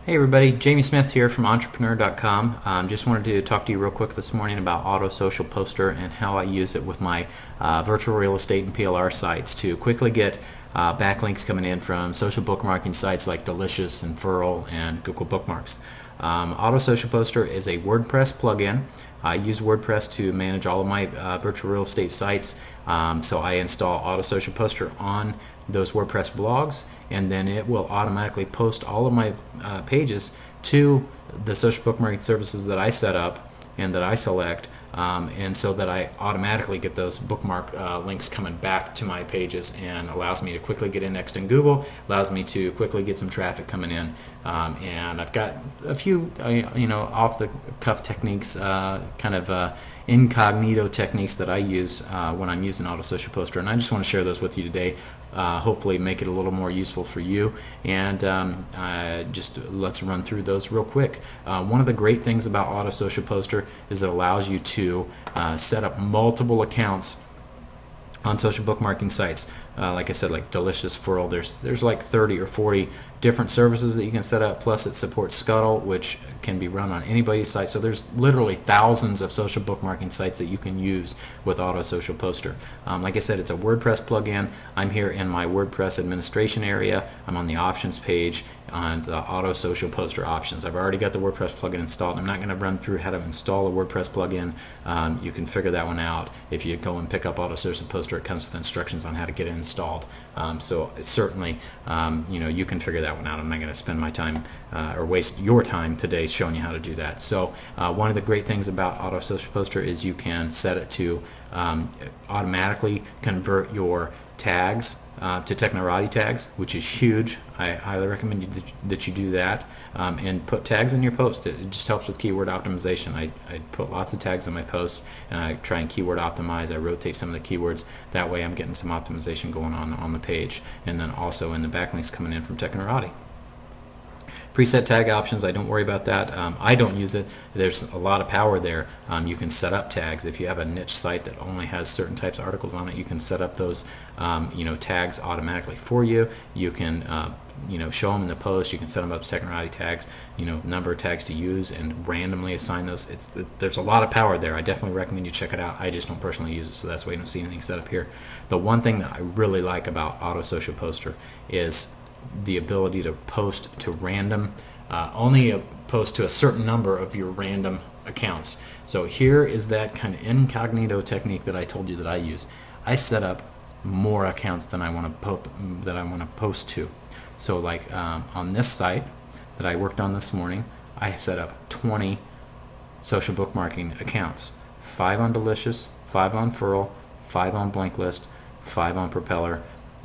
Hey everybody, Jamie Smith here from entrepenerd.com. Just wanted to talk to you real quick this morning about Auto Social Poster and how I use it with my virtual real estate and PLR sites to quickly get backlinks coming in from social bookmarking sites like Delicious and Furl and Google Bookmarks. Auto Social Poster is a WordPress plugin. I use WordPress to manage all of my virtual real estate sites. So I install Auto Social Poster on those WordPress blogs, and then it will automatically post all of my pages to the social bookmarking services that I set up and that I select, and so that I automatically get those bookmark links coming back to my pages, and allows me to quickly get indexed in Google, allows me to quickly get some traffic coming in, and I've got a few off the cuff techniques, incognito techniques that I use when I'm using Auto Social Poster, and I just want to share those with you today. Hopefully make it a little more useful for you, and just let's run through those real quick. One of the great things about Auto Social Poster is it allows you to set up multiple accounts on social bookmarking sites. Like I said, like Delicious, Furl, there's like 30 or 40 different services that you can set up, plus it supports Scuttle, which can be run on anybody's site. So there's literally thousands of social bookmarking sites that you can use with Auto Social Poster. Like I said, it's a WordPress plugin. I'm here in my WordPress administration area. I'm on the options page on the Auto Social Poster options. I've already got the WordPress plugin installed. I'm not going to run through how to install a WordPress plugin. You can figure that one out if you go and pick up Auto Social Poster. It comes with instructions on how to get it installed. So it's certainly, you can figure that one out. I'm not going to spend my time or waste your time today showing you how to do that. So one of the great things about Auto Social Poster is you can set it to automatically convert your tags to Technorati tags, which is huge. I highly recommend that you do that, and put tags in your post. It just helps with keyword optimization. I put lots of tags in my posts, and I try and keyword optimize. I rotate some of the keywords. That way I'm getting some optimization going on the page, and then also in the backlinks coming in from Technorati. Preset tag options, I don't worry about that. I don't use it. There's a lot of power there. You can set up tags. If you have a niche site that only has certain types of articles on it, you can set up those tags automatically for you. You can show them in the post. You can set them up as Technorati tags, number of tags to use, and randomly assign those. There's a lot of power there. I definitely recommend you check it out. I just don't personally use it, so that's why you don't see anything set up here. The one thing that I really like about Auto Social Poster is the ability to post to random, only post to a certain number of your random accounts. So here is that kind of incognito technique that I told you that I use. I set up more accounts than I want to post to. So like on this site that I worked on this morning, I set up 20 social bookmarking accounts. 5 on Delicious, 5 on Furl, 5 on Blanklist, 5 on Propeller,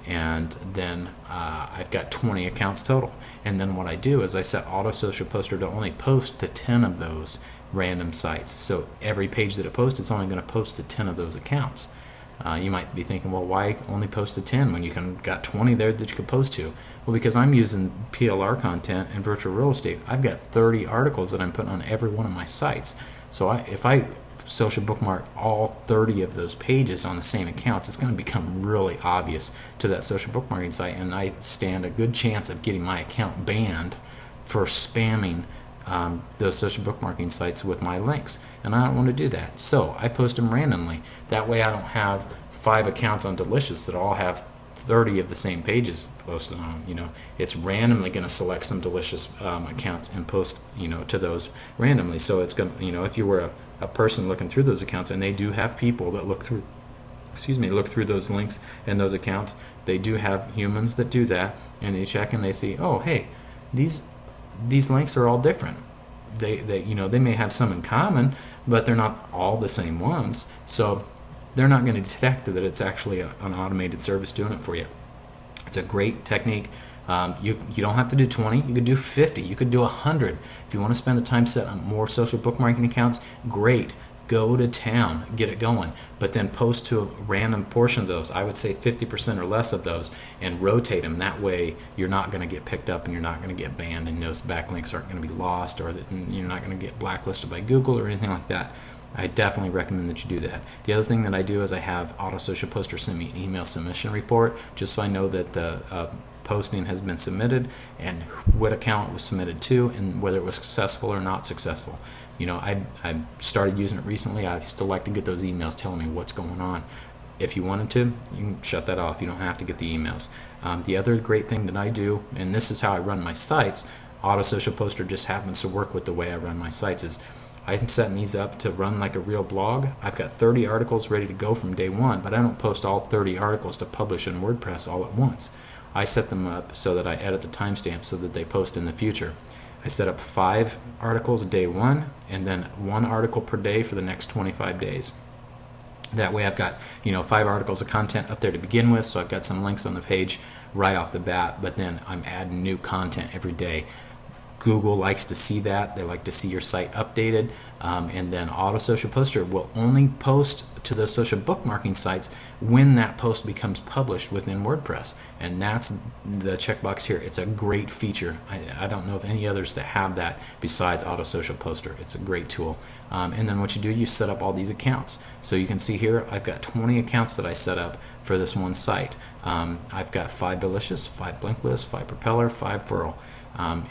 and then I've got 20 accounts total. And then what I do is I set Auto Social Poster to only post to 10 of those random sites. So every page that it posts, it's only going to post to 10 of those accounts. You might be thinking, well, why only post to 10 when you got 20 there that you could post to? Well, because I'm using PLR content and virtual real estate. I've got 30 articles that I'm putting on every one of my sites. So if I social bookmark all 30 of those pages on the same accounts, it's going to become really obvious to that social bookmarking site, and I stand a good chance of getting my account banned for spamming those social bookmarking sites with my links, and I don't want to do that. So I post them randomly. That way I don't have 5 accounts on Delicious that all have 30 of the same pages posted on them. It's randomly going to select some Delicious accounts and post to those randomly. So it's going to, if you were a person looking through those accounts, and they do have people that look through those links and those accounts. They do have humans that do that, and they check and they see, oh hey, these links are all different. They may have some in common, but they're not all the same ones. So they're not going to detect that it's actually an automated service doing it for you. It's a great technique. You don't have to do 20. You could do 50. You could do 100. If you want to spend the time set on more social bookmarking accounts, great. Go to town, get it going, but then post to a random portion of those. I would say 50% or less of those, and rotate them. That way you're not going to get picked up and you're not going to get banned, and those backlinks aren't going to be lost, or that you're not going to get blacklisted by Google or anything like that. I definitely recommend that you do that. The other thing that I do is I have Auto Social Poster send me an email submission report, just so I know that the posting has been submitted and what account it was submitted to and whether it was successful or not successful. You know, I started using it recently. I still like to get those emails telling me what's going on. If you wanted to, you can shut that off. You don't have to get the emails. The other great thing that I do, and this is how I run my sites, Auto Social Poster just happens to work with the way I run my sites, is I'm setting these up to run like a real blog. I've got 30 articles ready to go from day one, but I don't post all 30 articles to publish in WordPress all at once. I set them up so that I edit the timestamps so that they post in the future. I set up 5 articles day one and then 1 article per day for the next 25 days. That way I've got, you know, 5 articles of content up there to begin with, so I've got some links on the page right off the bat, but then I'm adding new content every day. Google likes to see that. They like to see your site updated, and then Auto Social Poster will only post to the social bookmarking sites when that post becomes published within WordPress, and that's the checkbox here. It's a great feature. I don't know of any others that have that besides Auto Social Poster. It's a great tool. And then what you do, you set up all these accounts. So you can see here I've got 20 accounts that I set up for this one site. I've got 5 Delicious, 5 Blinklist, 5 Propeller, 5 Furl.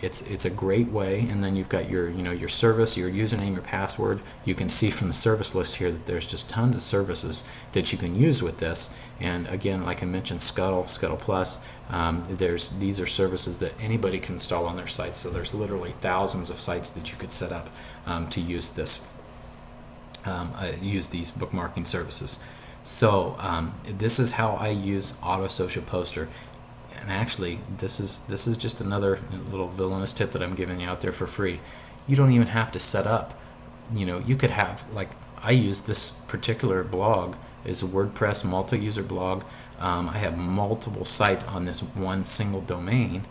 It's a great way, and then you've got your your service, your username, your password. You can see from the service list here that there's just tons of services that you can use with this. And again, like I mentioned, Scuttle Plus, these are services that anybody can install on their sites. So there's literally thousands of sites that you could set up to use this, use these bookmarking services. So this is how I use Auto Social Poster. And actually, this is just another little villainous tip that I'm giving you out there for free. You don't even have to set up. You know, you could have, like, I use this particular blog as a WordPress multi-user blog. I have multiple sites on this one single domain,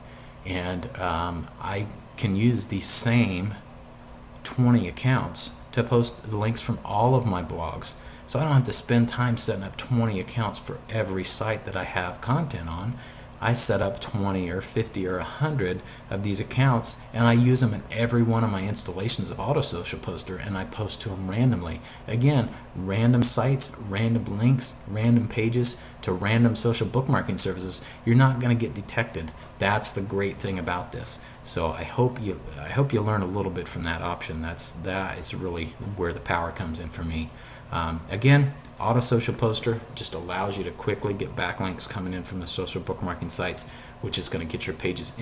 and I can use these same 20 accounts to post the links from all of my blogs. So I don't have to spend time setting up 20 accounts for every site that I have content on. I set up 20 or 50 or 100 of these accounts, and I use them in every one of my installations of Auto Social Poster, and I post to them randomly. Again, random sites, random links, random pages to random social bookmarking services. You're not going to get detected. That's the great thing about this. So I hope you learn a little bit from that option. That is really where the power comes in for me. Again, Auto Social Poster just allows you to quickly get backlinks coming in from the social bookmarking sites, which is going to get your pages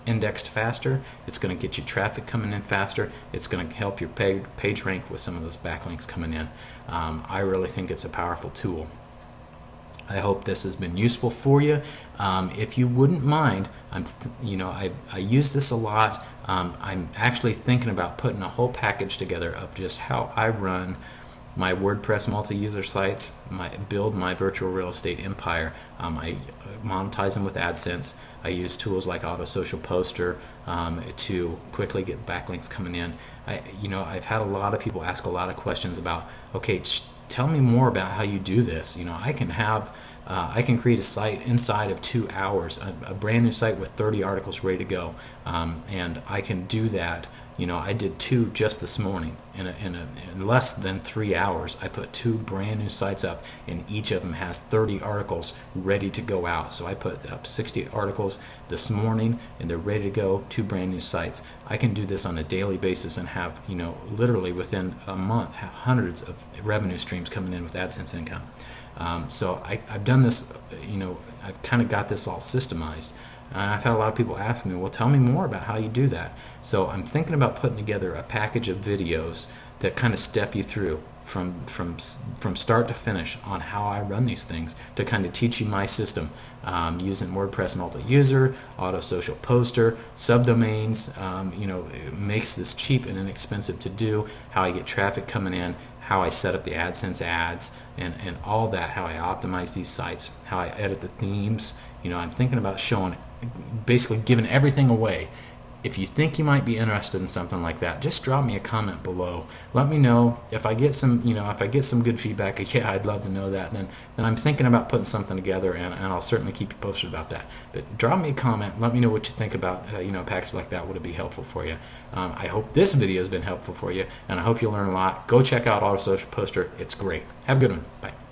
indexed faster. It's going to get you traffic coming in faster. It's going to help your page rank with some of those backlinks coming in. I really think it's a powerful tool. I hope this has been useful for you. If you wouldn't mind, I use this a lot. I'm actually thinking about putting a whole package together of just how I run my WordPress multi-user sites, build my virtual real estate empire. I monetize them with AdSense. I use tools like Auto Social Poster to quickly get backlinks coming in. I've had a lot of people ask a lot of questions about, okay, tell me more about how you do this. I can create a site inside of 2 hours, a brand new site with 30 articles ready to go, and I can do that. I did 2 just this morning. In less than 3 hours, I put 2 brand new sites up, and each of them has 30 articles ready to go out. So I put up 60 articles this morning, and they're ready to go, 2 brand new sites. I can do this on a daily basis and have, literally within a month, have hundreds of revenue streams coming in with AdSense income. So I've done this, I've kind of got this all systemized. And I've had a lot of people ask me, well, tell me more about how you do that. So I'm thinking about putting together a package of videos that kind of step you through from start to finish on how I run these things, to kind of teach you my system using WordPress multi-user, Auto Social Poster, subdomains. It makes this cheap and inexpensive to do, how I get traffic coming in, how I set up the AdSense ads, and all that, how I optimize these sites, how I edit the themes. I'm thinking about showing, basically giving everything away if you think you might be interested in something like that, just drop me a comment below. Let me know if I get some, if I get some good feedback. Yeah, I'd love to know that. Then I'm thinking about putting something together, and I'll certainly keep you posted about that. But drop me a comment. Let me know what you think about a package like that. Would it be helpful for you? I hope this video has been helpful for you, and I hope you'll learn a lot. Go check out Auto Social Poster. It's great. Have a good one. Bye.